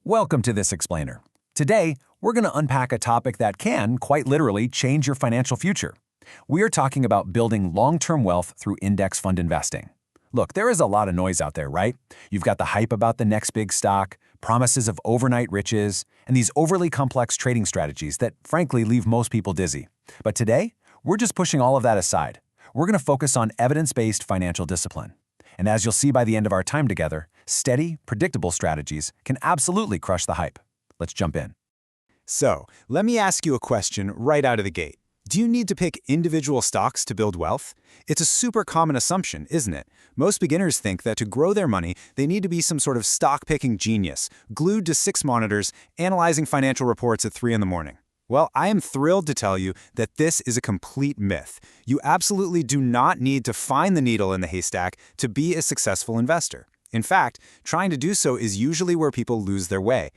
Welcome to This Explainer. Today, we're going to unpack a topic that can, quite literally, change your financial future. We are talking about building long-term wealth through index fund investing. Look, there is a lot of noise out there, right? You've got the hype about the next big stock, promises of overnight riches, and these overly complex trading strategies that, frankly, leave most people dizzy. But today, we're just pushing all of that aside. We're going to focus on evidence-based financial discipline. And as you'll see by the end of our time together, steady, predictable strategies can absolutely crush the hype. Let's jump in. So, let me ask you a question right out of the gate. Do you need to pick individual stocks to build wealth? It's a super common assumption, isn't it? Most beginners think that to grow their money, they need to be some sort of stock-picking genius, glued to 6 monitors, analyzing financial reports at 3 in the morning. Well, I am thrilled to tell you that this is a complete myth. You absolutely do not need to find the needle in the haystack to be a successful investor. In fact, trying to do so is usually where people lose their way.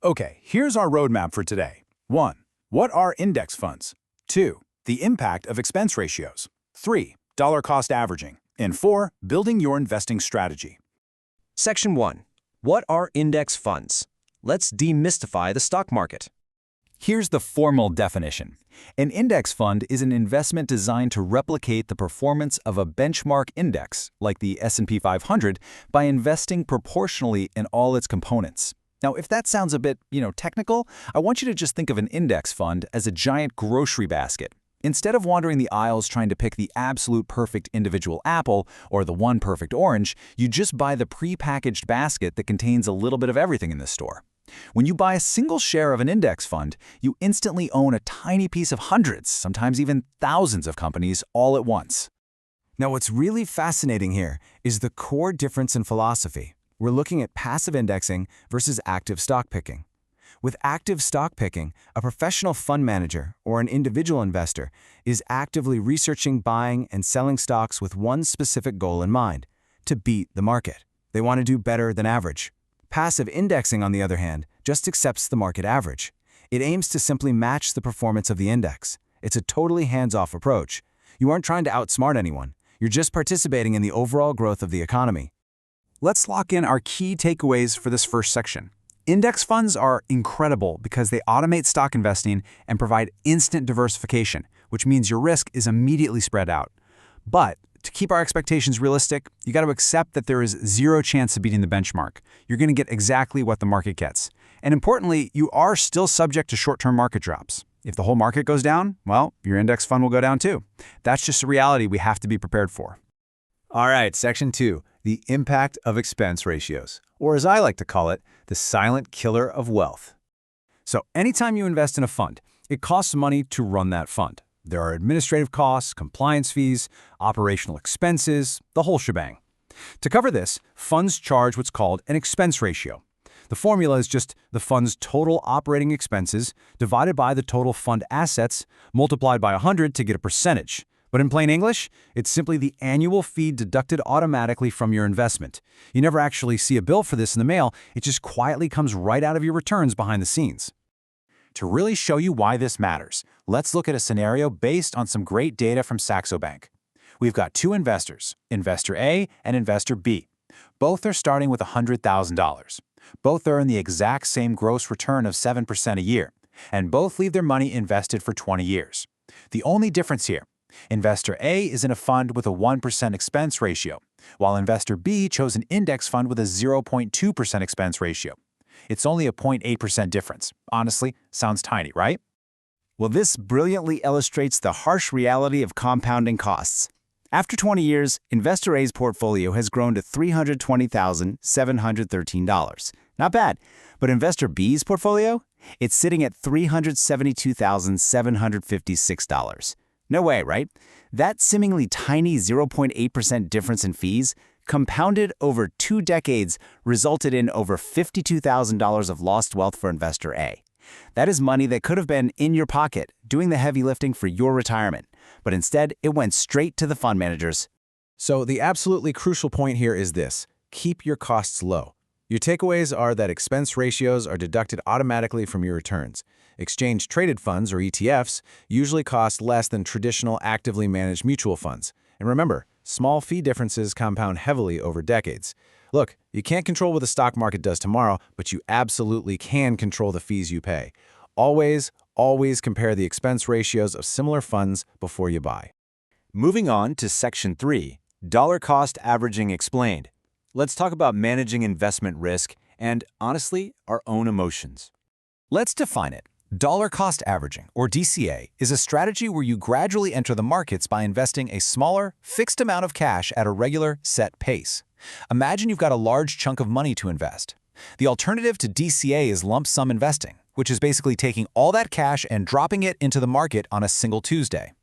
Okay, here's our roadmap for today. 1. What are index funds? 2. The impact of expense ratios. 3. Dollar cost averaging. And 4. Building your investing strategy. Section 1. What are index funds? Let's demystify the stock market. Here's the formal definition. An index fund is an investment designed to replicate the performance of a benchmark index, like the S&P 500, by investing proportionally in all its components. Now, if that sounds a bit, technical, I want you to just think of an index fund as a giant grocery basket. Instead of wandering the aisles trying to pick the absolute perfect individual apple or the one perfect orange, you just buy the pre-packaged basket that contains a little bit of everything in the store. When you buy a single share of an index fund, you instantly own a tiny piece of hundreds, sometimes even thousands of companies all at once. Now, what's really fascinating here is the core difference in philosophy. We're looking at passive indexing versus active stock picking. With active stock picking, a professional fund manager or an individual investor is actively researching, buying, and selling stocks with one specific goal in mind: to beat the market. They want to do better than average. Passive indexing, on the other hand, just accepts the market average. It aims to simply match the performance of the index. It's a totally hands-off approach. You aren't trying to outsmart anyone. You're just participating in the overall growth of the economy. Let's lock in our key takeaways for this first section. Index funds are incredible because they automate stock investing and provide instant diversification, which means your risk is immediately spread out. But to keep our expectations realistic, you got to accept that there is zero chance of beating the benchmark. You're going to get exactly what the market gets. And importantly, you are still subject to short-term market drops. If the whole market goes down, well, your index fund will go down too. That's just a reality we have to be prepared for. All right, Section 2, the impact of expense ratios, or as I like to call it, the silent killer of wealth. So anytime you invest in a fund, it costs money to run that fund. There are administrative costs, compliance fees, operational expenses, the whole shebang. To cover this, funds charge what's called an expense ratio. The formula is just the fund's total operating expenses divided by the total fund assets multiplied by 100 to get a percentage. But in plain English, it's simply the annual fee deducted automatically from your investment. You never actually see a bill for this in the mail. It just quietly comes right out of your returns behind the scenes. To really show you why this matters, let's look at a scenario based on some great data from Saxo Bank. We've got 2 investors, Investor A and Investor B. Both are starting with $100,000. Both earn the exact same gross return of 7% a year, and both leave their money invested for 20 years. The only difference here: Investor A is in a fund with a 1% expense ratio, while Investor B chose an index fund with a 0.2% expense ratio. It's only a 0.8% difference. Honestly, sounds tiny, right? Well, this brilliantly illustrates the harsh reality of compounding costs. After 20 years, Investor A's portfolio has grown to $320,713. Not bad. But Investor B's portfolio? It's sitting at $372,756. No way, right? That seemingly tiny 0.8% difference in fees, compounded over 2 decades, resulted in over $52,000 of lost wealth for Investor A. That is money that could have been in your pocket, doing the heavy lifting for your retirement. But instead, it went straight to the fund managers. So the absolutely crucial point here is this: keep your costs low. Your takeaways are that expense ratios are deducted automatically from your returns. Exchange-traded funds, or ETFs, usually cost less than traditional actively managed mutual funds. And remember, small fee differences compound heavily over decades. Look, you can't control what the stock market does tomorrow, but you absolutely can control the fees you pay. Always compare the expense ratios of similar funds before you buy. Moving on to Section 3, Dollar Cost Averaging Explained. Let's talk about managing investment risk and, honestly, our own emotions. Let's define it. Dollar cost averaging, or DCA, is a strategy where you gradually enter the markets by investing a smaller, fixed amount of cash at a regular, set pace. Imagine you've got a large chunk of money to invest. The alternative to DCA is lump sum investing, which is basically taking all that cash and dropping it into the market on a single Tuesday.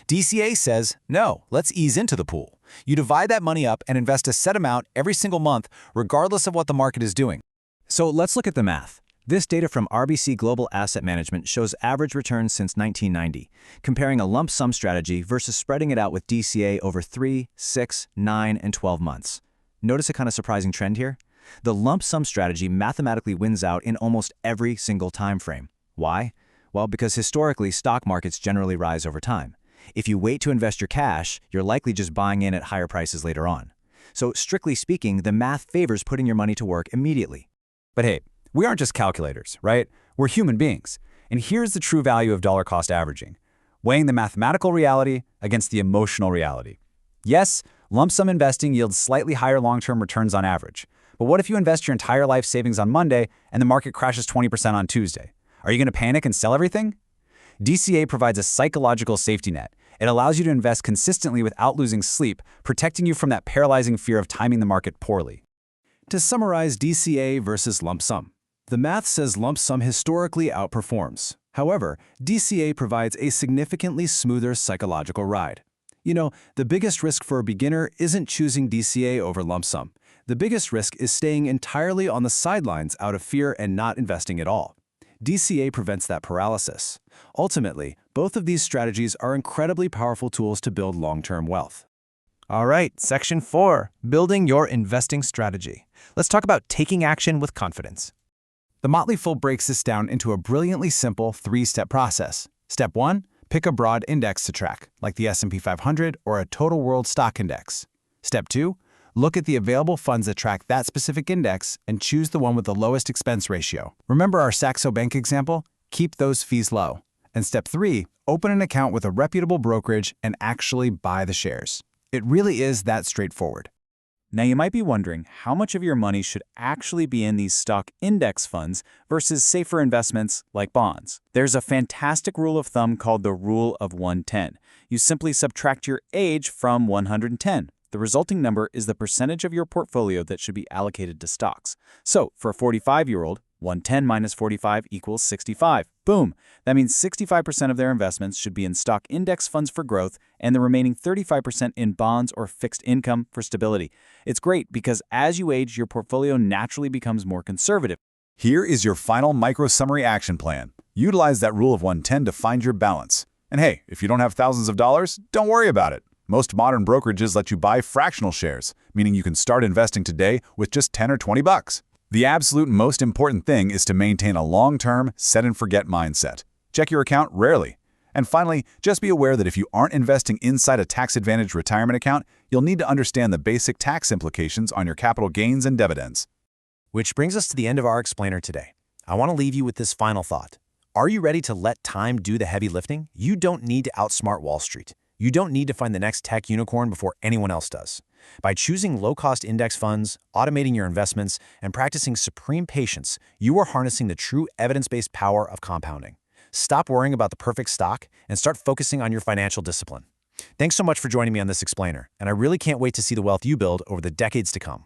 DCA says, no, let's ease into the pool. You divide that money up and invest a set amount every single month, regardless of what the market is doing. So let's look at the math. This data from RBC Global Asset Management shows average returns since 1990, comparing a lump sum strategy versus spreading it out with DCA over 3, 6, 9, and 12 months. Notice a kind of surprising trend here? The lump sum strategy mathematically wins out in almost every single time frame. Why? Well, because historically, stock markets generally rise over time. If you wait to invest your cash, you're likely just buying in at higher prices later on. So strictly speaking, the math favors putting your money to work immediately. But hey, we aren't just calculators, right? We're human beings. And here's the true value of dollar cost averaging, weighing the mathematical reality against the emotional reality. Yes, lump sum investing yields slightly higher long-term returns on average. But what if you invest your entire life savings on Monday and the market crashes 20% on Tuesday? Are you going to panic and sell everything? DCA provides a psychological safety net. It allows you to invest consistently without losing sleep, protecting you from that paralyzing fear of timing the market poorly. To summarize DCA versus lump sum, the math says lump sum historically outperforms. However, DCA provides a significantly smoother psychological ride. You know, the biggest risk for a beginner isn't choosing DCA over lump sum. The biggest risk is staying entirely on the sidelines out of fear and not investing at all. DCA prevents that paralysis. Ultimately, both of these strategies are incredibly powerful tools to build long-term wealth. All right, Section 4, Building Your Investing Strategy. Let's talk about taking action with confidence. The Motley Fool breaks this down into a brilliantly simple 3-step process. Step 1, pick a broad index to track, like the S&P 500 or a total world stock index. Step 2, look at the available funds that track that specific index and choose the one with the lowest expense ratio. Remember our Saxo Bank example? Keep those fees low. And step 3, open an account with a reputable brokerage and actually buy the shares. It really is that straightforward. Now you might be wondering how much of your money should actually be in these stock index funds versus safer investments like bonds. There's a fantastic rule of thumb called the Rule of 110. You simply subtract your age from 110. The resulting number is the percentage of your portfolio that should be allocated to stocks. So for a 45-year-old, 110 minus 45 equals 65. Boom! That means 65% of their investments should be in stock index funds for growth and the remaining 35% in bonds or fixed income for stability. It's great because as you age, your portfolio naturally becomes more conservative. Here is your final micro-summary action plan. Utilize that rule of 110 to find your balance. And hey, if you don't have thousands of dollars, don't worry about it. Most modern brokerages let you buy fractional shares, meaning you can start investing today with just 10 or 20 bucks. The absolute most important thing is to maintain a long-term, set-and-forget mindset. Check your account rarely. And finally, just be aware that if you aren't investing inside a tax-advantaged retirement account, you'll need to understand the basic tax implications on your capital gains and dividends. Which brings us to the end of our explainer today. I want to leave you with this final thought. Are you ready to let time do the heavy lifting? You don't need to outsmart Wall Street. You don't need to find the next tech unicorn before anyone else does. By choosing low-cost index funds, automating your investments, and practicing supreme patience, you are harnessing the true evidence-based power of compounding. Stop worrying about the perfect stock and start focusing on your financial discipline. Thanks so much for joining me on this explainer, and I really can't wait to see the wealth you build over the decades to come.